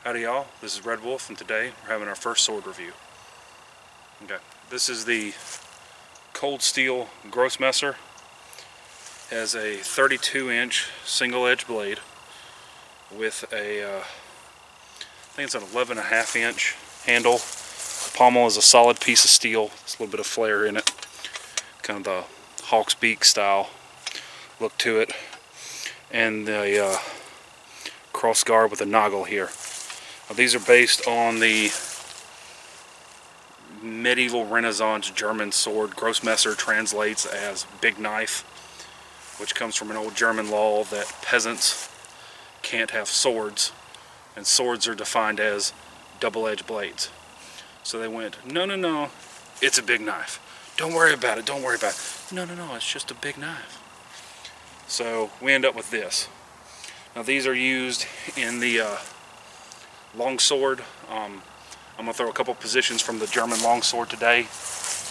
Howdy y'all, this is Redwolf, and today we're having our first sword review. Okay, this is the Cold Steel Grosse Messer. It has a 32-inch single edge blade with a, I think it's an 11.5-inch handle. The pommel is a solid piece of steel. There's a little bit of flare in it, kind of the hawk's beak style look to it, and the cross guard with a noggle here. These are based on the medieval Renaissance German sword. Grosse Messer translates as big knife, which comes from an old German law that peasants can't have swords, and swords are defined as double-edged blades. So they went, no, it's a big knife. Don't worry about it, don't worry about it. No, it's just a big knife. So we end up with this. Now these are used in the longsword. I'm going to throw a couple positions from the German longsword today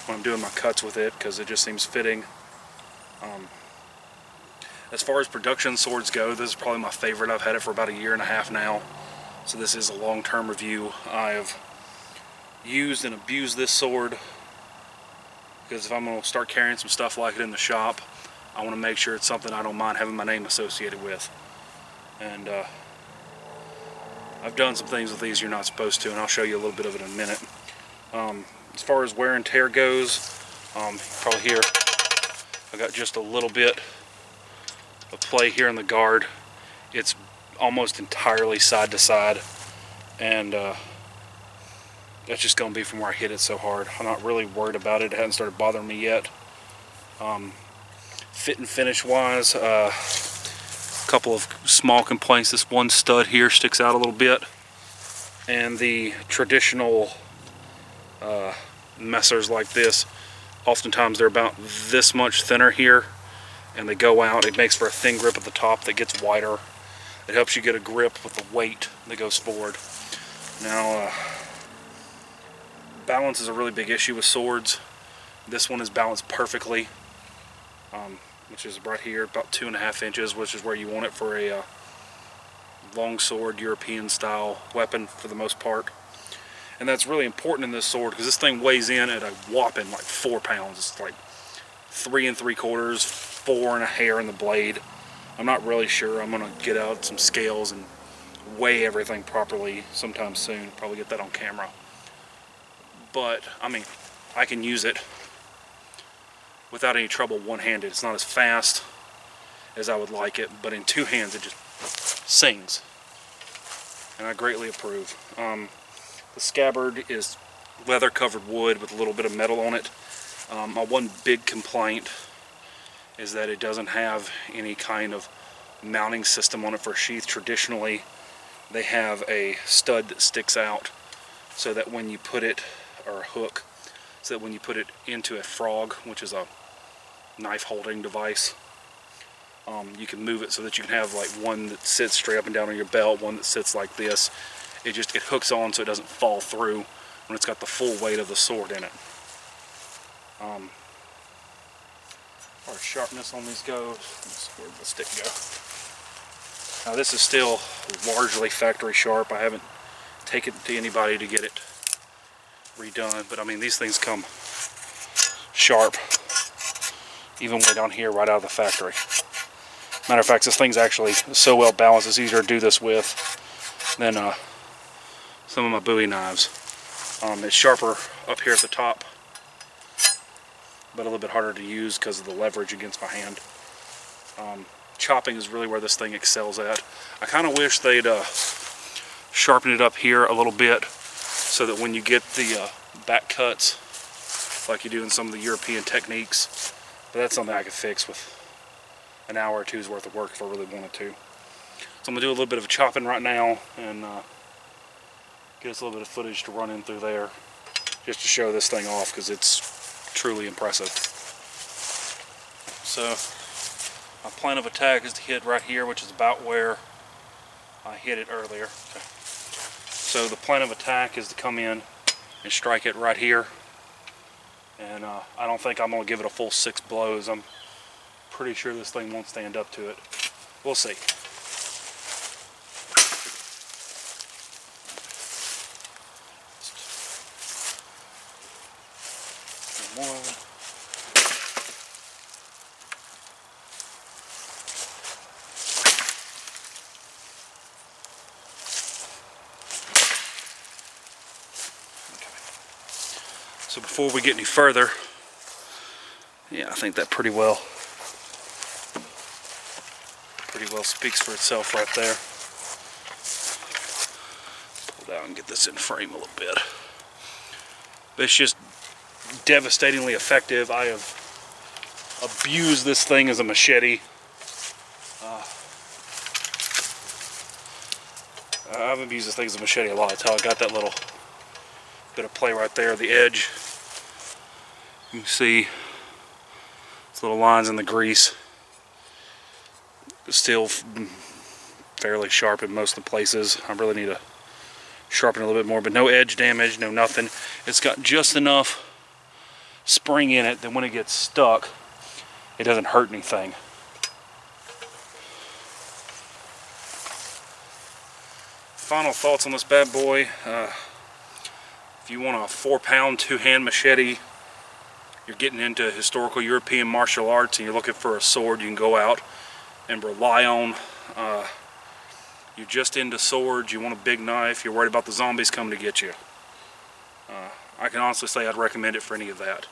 when I'm doing my cuts with it, because it just seems fitting. As far as production swords go, this is probably my favorite. I've had it for about 1.5 years now, so this is a long-term review. I have used and abused this sword because if I'm going to start carrying some stuff like it in the shop, I want to make sure it's something I don't mind having my name associated with. And I've done some things with these you're not supposed to, and I'll show you a little bit of it in a minute. As far as wear and tear goes, you can probably hear I got just a little bit of play here in the guard. It's almost entirely side to side, and that's just going to be from where I hit it so hard. I'm not really worried about it. It hasn't started bothering me yet. Fit and finish wise, couple of small complaints. This one stud here sticks out a little bit, and the traditional messers like this, oftentimes they're about this much thinner here, and they go out. It makes for a thin grip at the top that gets wider. It helps you get a grip with the weight that goes forward. Now balance is a really big issue with swords. This one is balanced perfectly, which is right here, about 2.5 inches, which is where you want it for a long sword, European style weapon for the most part. And that's really important in this sword because this thing weighs in at a whopping like 4 pounds. It's like 3 3/4, 4 and a hair in the blade. I'm not really sure. I'm gonna get out some scales and weigh everything properly sometime soon. Probably get that on camera. But I mean, I can use it without any trouble one-handed. It's not as fast as I would like it, but in 2 hands it just sings, and I greatly approve. The scabbard is leather-covered wood with a little bit of metal on it. My one big complaint is that it doesn't have any kind of mounting system on it for a sheath. Traditionally, they have a stud that sticks out so that when you put it, or a hook, so that when you put it into a frog, which is a knife holding device, you can move it so that you can have like one that sits straight up and down on your belt, one that sits like this. It hooks on so it doesn't fall through when it's got the full weight of the sword in it. As far as sharpness on these goes, where'd the stick go? Now this is still largely factory sharp. I haven't taken it to anybody to get it redone, but I mean, these things come sharp even way down here right out of the factory. Matter of fact, this thing's actually so well balanced, it's easier to do this with than some of my Bowie knives. It's sharper up here at the top, but a little bit harder to use because of the leverage against my hand. Chopping is really where this thing excels at. I kind of wish they'd sharpen it up here a little bit so that when you get the back cuts like you do in some of the European techniques, but that's something I could fix with an hour or two's worth of work if I really wanted to. So I'm going to do a little bit of chopping right now and get us a little bit of footage to run in through there just to show this thing off because it's truly impressive. So my plan of attack is to hit right here, which is about where I hit it earlier. Okay. So the plan of attack is to come in and strike it right here, and I don't think I'm going to give it a full 6 blows. I'm pretty sure this thing won't stand up to it. We'll see. one. So before we get any further, yeah, I think that pretty well speaks for itself right there. Pull down and get this in frame a little bit. It's just devastatingly effective. I have abused this thing as a machete. I've abused this thing as a machete a lot. That's how I got that little bit of play right there, the edge. You can see these little lines in the grease. It's still fairly sharp in most of the places. I really need to sharpen it a little bit more, but no edge damage, no nothing. It's got just enough spring in it that when it gets stuck, it doesn't hurt anything. Final thoughts on this bad boy. If you want a 4-pound, 2-hand machete, you're getting into historical European martial arts and you're looking for a sword you can go out and rely on. You're just into swords, you want a big knife, you're worried about the zombies coming to get you. I can honestly say I'd recommend it for any of that.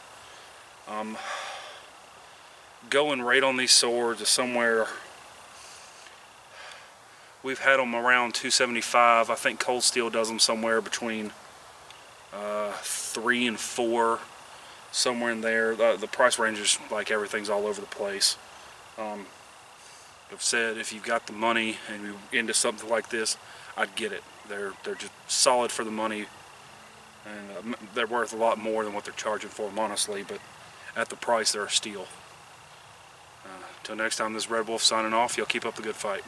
Going rate on these swords is somewhere, we've had them around $275. I think Cold Steel does them somewhere between $3 and $4, somewhere in there. The price range is like everything's all over the place. I've said if you've got the money and you're into something like this, I'd get it. They're just solid for the money, and they're worth a lot more than what they're charging for them, honestly. But at the price, they're a steal. Till next time, this is Redwolf signing off. Y'all keep up the good fight.